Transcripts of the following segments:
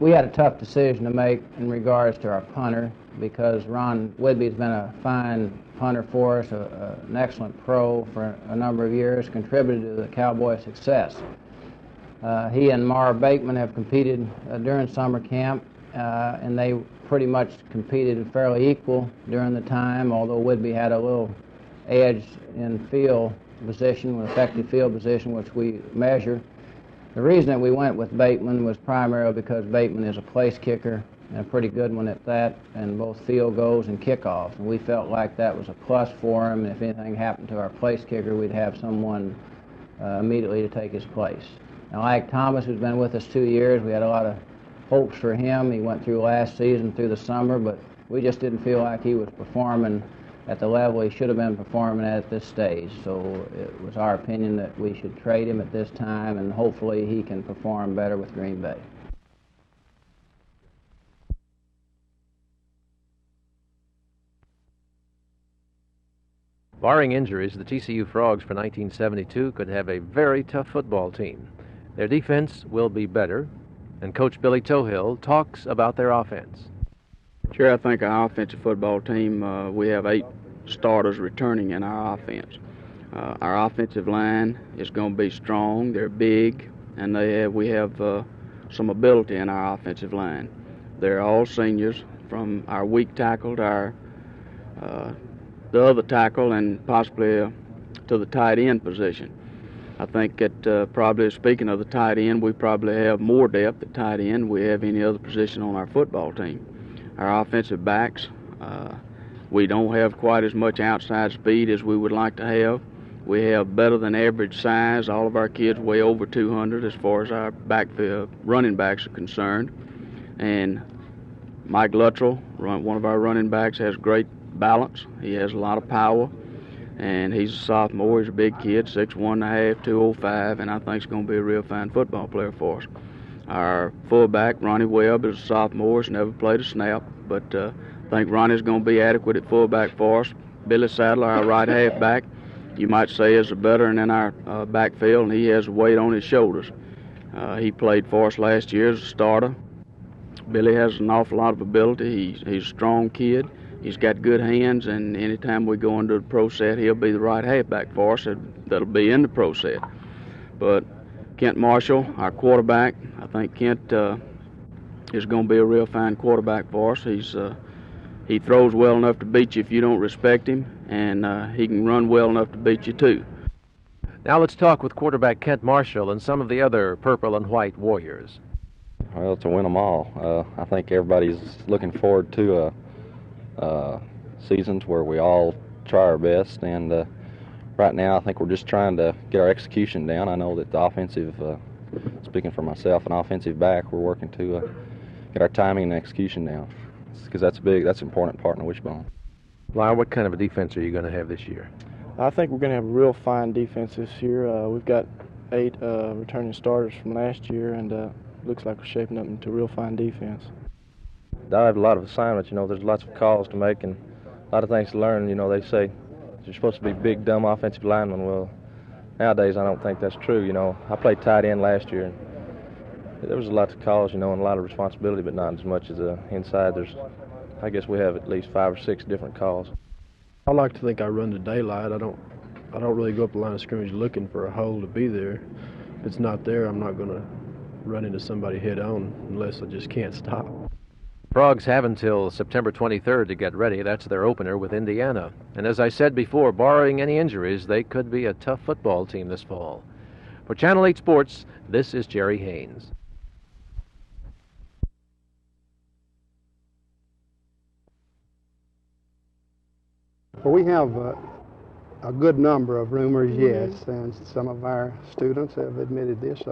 We had a tough decision to make in regards to our punter because Ron Whidbey's been a fine punter for us, an excellent pro for a number of years, contributed to the Cowboy success. He and Mar Bateman have competed during summer camp, and they pretty much competed fairly equal during the time, although Whidbey had a little edge in field position, effective field position, which we measure. The reason that we went with Bateman was primarily because Bateman is a place kicker, and a pretty good one at that, in both field goals and kickoffs. And we felt like that was a plus for him. If anything happened to our place kicker, we'd have someone immediately to take his place. Now, Ike Thomas, who's been with us 2 years, we had a lot of hopes for him. He went through last season, through the summer, but we just didn't feel like he was performing at the level he should have been performing at this stage. So it was our opinion that we should trade him at this time, and hopefully he can perform better with Green Bay. Barring injuries, the TCU Frogs for 1972 could have a very tough football team. Their defense will be better, and Coach Billy Tohill talks about their offense. Sure, I think our offensive football team, we have 8 starters returning in our offense. Our offensive line is going to be strong. They're big, and we have some ability in our offensive line. They're all seniors, from our weak tackle to the other tackle, and possibly to the tight end position. I think that probably, speaking of the tight end, we probably have more depth at tight end than we have any other position on our football team. Our offensive backs, we don't have quite as much outside speed as we would like to have. We have better than average size. All of our kids weigh over 200 as far as our backfield running backs are concerned. And Mike Luttrell, one of our running backs, has great balance. He has a lot of power, and he's a sophomore. He's a big kid, 6'1½", 205, and I think he's going to be a real fine football player for us. Our fullback, Ronnie Webb, is a sophomore. He's never played a snap, but I think Ronnie's going to be adequate at fullback for us. Billy Sadler, our right halfback, you might say is a veteran in our backfield, and he has weight on his shoulders. He played for us last year as a starter. Billy has an awful lot of ability. He's a strong kid. He's got good hands, and anytime we go into the pro set, he'll be the right halfback for us that'll be in the pro set. But Kent Marshall, our quarterback, I think Kent is going to be a real fine quarterback for us. He throws well enough to beat you if you don't respect him, and he can run well enough to beat you too. Now let's talk with quarterback Kent Marshall and some of the other purple and white Warriors. Well, to win them all. I think everybody's looking forward to seasons where we all try our best, and right now I think we're just trying to get our execution down. I know that the offensive, speaking for myself, an offensive back, we're working to get our timing and execution down, because that's an important part in the wishbone. Lyle, what kind of a defense are you going to have this year? I think we're going to have a real fine defense this year. We've got 8 returning starters from last year, and looks like we're shaping up into a real fine defense. I have a lot of assignments, there's lots of calls to make and a lot of things to learn. They say you're supposed to be big, dumb offensive linemen. Well, nowadays I don't think that's true. I played tight end last year, and there was a lot of calls, and a lot of responsibility, but not as much as inside. I guess we have at least 5 or 6 different calls. I like to think I run the daylight. I don't really go up the line of scrimmage looking for a hole to be there. If it's not there, I'm not going to run into somebody head on unless I just can't stop. Frogs have until September 23rd to get ready. That's their opener with Indiana. And as I said before, barring any injuries, they could be a tough football team this fall. For Channel 8 Sports, this is Jerry Haynes. Well, we have a good number of rumors, yes, and some of our students have admitted this.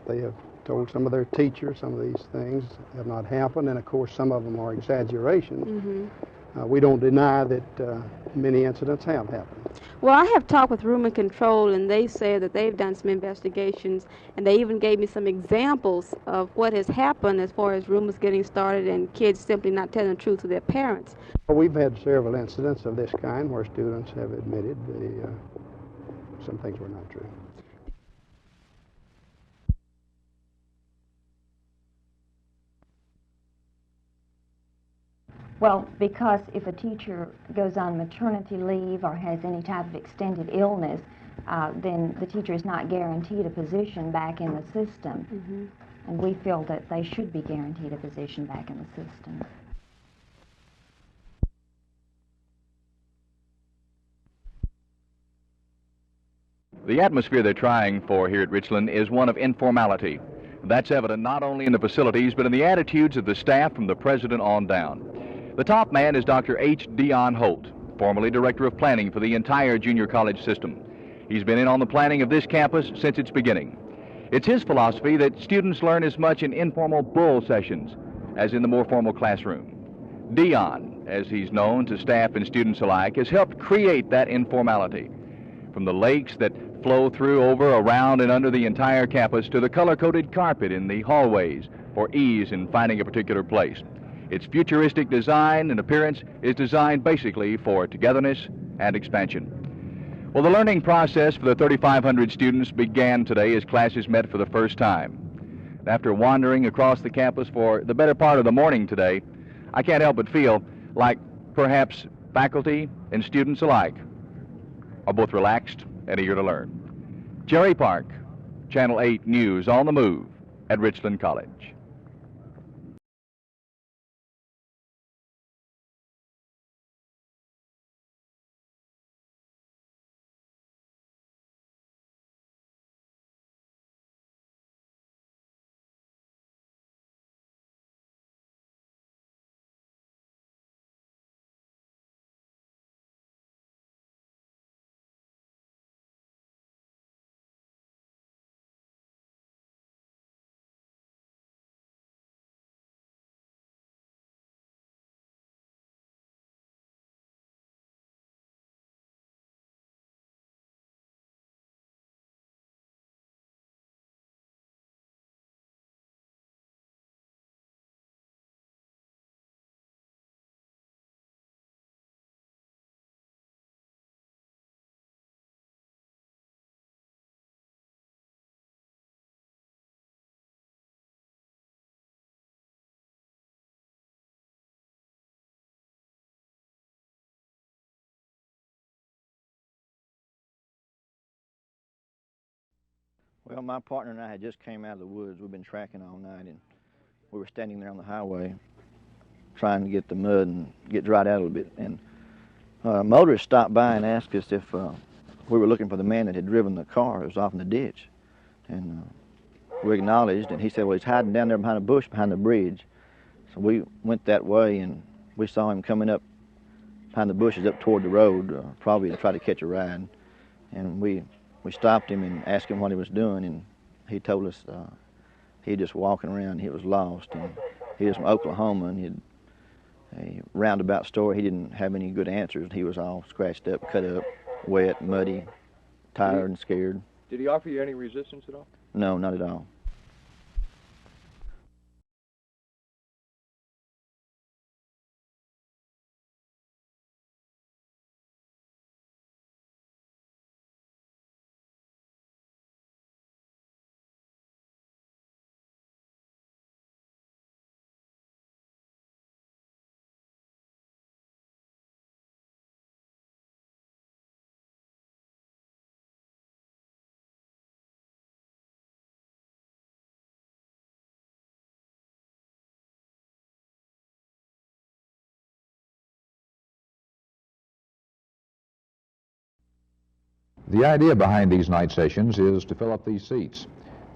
They have told some of their teachers some of these things have not happened, and of course some of them are exaggerations. We don't deny that many incidents have happened. Well, I have talked with Rumor Control, and they said that they've done some investigations, and they even gave me some examples of what has happened as far as rumors getting started and kids simply not telling the truth to their parents. Well, we've had several incidents of this kind where students have admitted some things were not true. – Well, because if a teacher goes on maternity leave or has any type of extended illness, then the teacher is not guaranteed a position back in the system. Mm-hmm. And we feel that they should be guaranteed a position back in the system. The atmosphere they're trying for here at Richland is one of informality. That's evident not only in the facilities, but in the attitudes of the staff from the president on down. The top man is Dr. H. Deon Holt, formerly director of planning for the entire junior college system. He's been in on the planning of this campus since its beginning. It's his philosophy that students learn as much in informal bull sessions as in the more formal classroom. Deon, as he's known to staff and students alike, has helped create that informality. From the lakes that flow through, over, around, and under the entire campus to the color-coded carpet in the hallways for ease in finding a particular place. Its futuristic design and appearance is designed basically for togetherness and expansion. Well, the learning process for the 3,500 students began today as classes met for the first time. After wandering across the campus for the better part of the morning today, I can't help but feel like perhaps faculty and students alike are both relaxed and eager to learn. Jerry Park, Channel 8 News on the Move at Richland College. Well, my partner and I had just came out of the woods. We've been tracking all night, and we were standing there on the highway trying to get the mud and get dried out a little bit. And a motorist stopped by and asked us if we were looking for the man that had driven the car. It was off in the ditch. And we acknowledged, and he said, well, he's hiding down there behind a bush behind the bridge. So we went that way, and we saw him coming up behind the bushes up toward the road, probably to try to catch a ride. And we stopped him and asked him what he was doing, and he told us he was just walking around. He was lost, and he was from Oklahoma, and he had a roundabout story. He didn't have any good answers. He was all scratched up, cut up, wet, muddy, tired, and scared. Did he offer you any resistance at all? No, not at all. The idea behind these night sessions is to fill up these seats,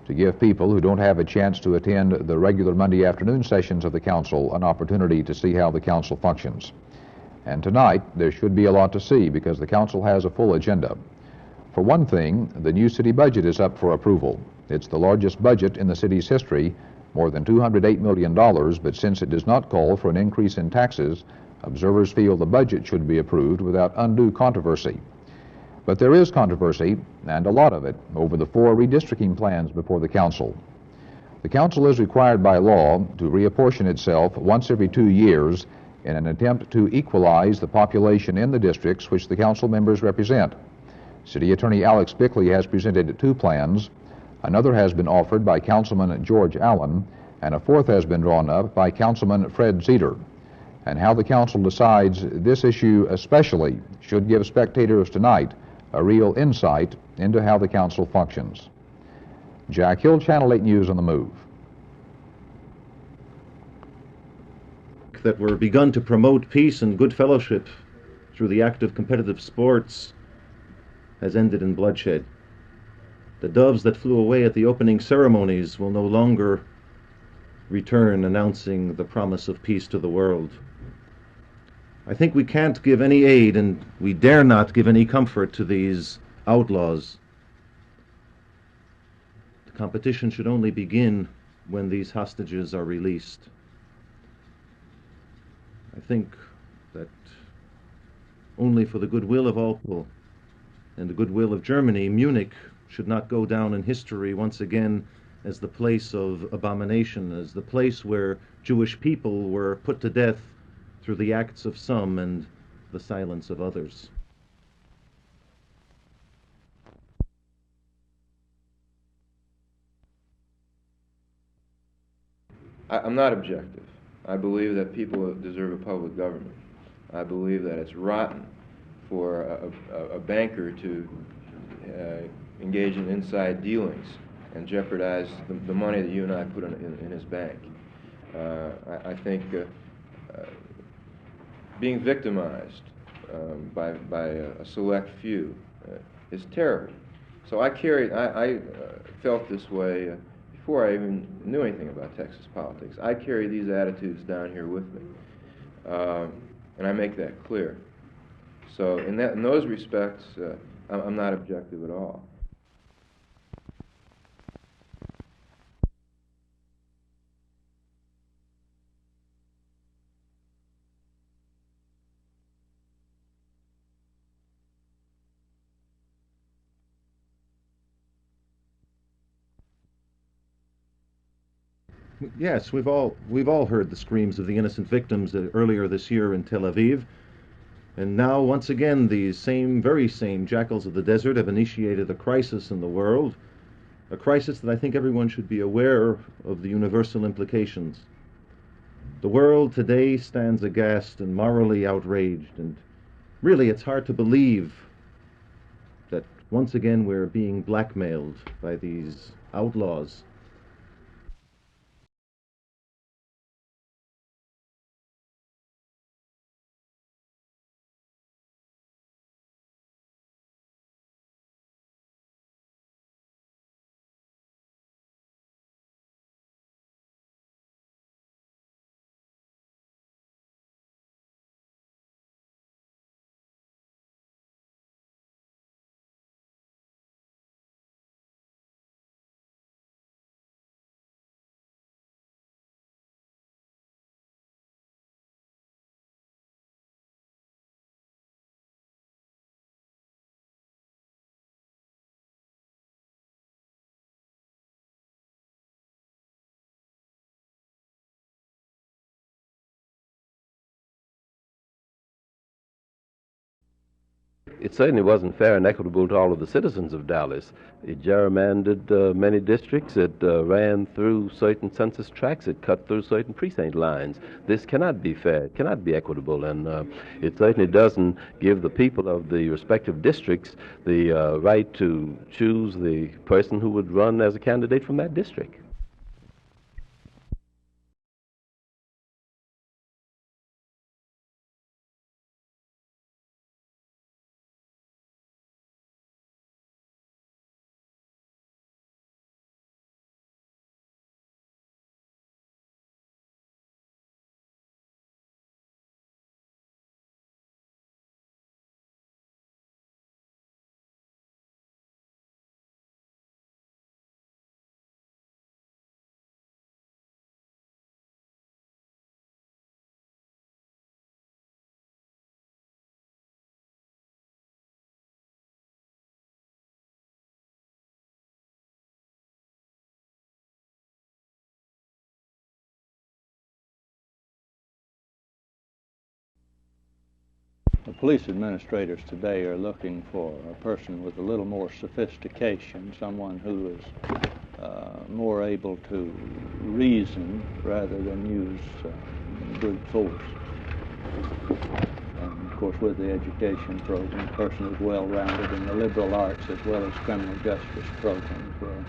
to give people who don't have a chance to attend the regular Monday afternoon sessions of the council an opportunity to see how the council functions. And tonight, there should be a lot to see because the council has a full agenda. For one thing, the new city budget is up for approval. It's the largest budget in the city's history, more than $208 million, but since it does not call for an increase in taxes, observers feel the budget should be approved without undue controversy. But there is controversy, and a lot of it, over the 4 redistricting plans before the council. The council is required by law to reapportion itself once every 2 years in an attempt to equalize the population in the districts which the council members represent. City Attorney Alex Bickley has presented 2 plans. Another has been offered by Councilman George Allen, and a 4th has been drawn up by Councilman Fred Zeder. and how the council decides this issue especially should give spectators tonight a real insight into how the council functions. Jack Hill, Channel 8 News on the Move. That were begun to promote peace and good fellowship through the act of competitive sports has ended in bloodshed. The doves that flew away at the opening ceremonies will no longer return announcing the promise of peace to the world. I think we can't give any aid, and we dare not give any comfort to these outlaws. The competition should only begin when these hostages are released. I think that only for the goodwill of all people and the goodwill of Germany, Munich should not go down in history once again as the place of abomination, as the place where Jewish people were put to death through the acts of some and the silence of others. I'm not objective. I believe that people deserve a public government. I believe that it's rotten for a banker to engage in inside dealings and jeopardize the money that you and I put in his bank. I think being victimized by a select few is terrible. So I felt this way before I even knew anything about Texas politics. I carry these attitudes down here with me, and I make that clear. So in those respects, I'm not objective at all. Yes, we've all heard the screams of the innocent victims earlier this year in Tel Aviv. And now, once again, these very same jackals of the desert have initiated a crisis in the world, a crisis that I think everyone should be aware of the universal implications. The world today stands aghast and morally outraged, and really it's hard to believe that once again we're being blackmailed by these outlaws. It certainly wasn't fair and equitable to all of the citizens of Dallas. It gerrymandered many districts. It ran through certain census tracts. It cut through certain precinct lines. This cannot be fair. It cannot be equitable. And it certainly doesn't give the people of the respective districts the right to choose the person who would run as a candidate from that district. The police administrators today are looking for a person with a little more sophistication, someone who is more able to reason rather than use brute force. And of course, with the education program, the person is well-rounded in the liberal arts as well as criminal justice program as well.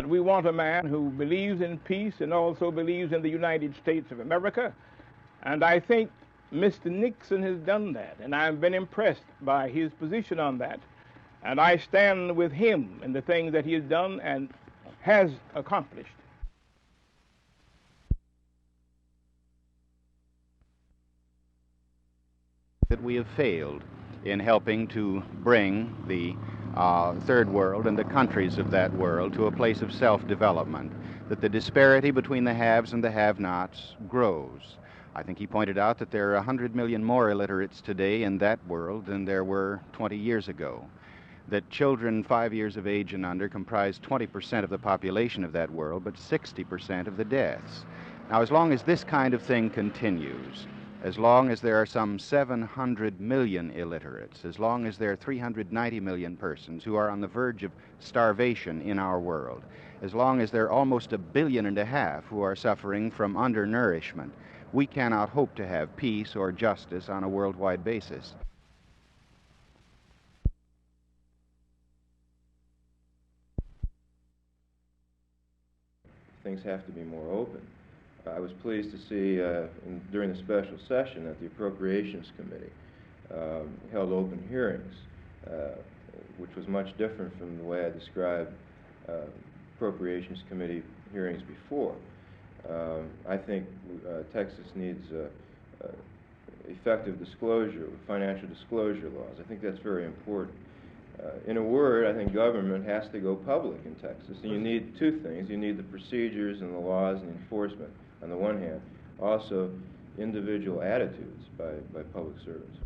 We want a man who believes in peace and also believes in the United States of America. And I think Mr. Nixon has done that, and I've been impressed by his position on that. And I stand with him in the things that he has done and has accomplished. That we have failed in helping to bring the third world and the countries of that world to a place of self-development, that the disparity between the haves and the have-nots grows. I think he pointed out that there are 100 million more illiterates today in that world than there were 20 years ago, that children 5 years of age and under comprise 20% of the population of that world, but 60% of the deaths. Now, as long as this kind of thing continues, as long as there are some 700 million illiterates, as long as there are 390 million persons who are on the verge of starvation in our world, as long as there are almost 1.5 billion who are suffering from undernourishment, we cannot hope to have peace or justice on a worldwide basis. Things have to be more open. I was pleased to see during the special session that the Appropriations Committee held open hearings, which was much different from the way I described Appropriations Committee hearings before. I think Texas needs effective disclosure, financial disclosure laws. I think that's very important. In a word, I think government has to go public in Texas. And you need two things. You need the procedures and the laws and enforcement on the one hand, also individual attitudes by public servants.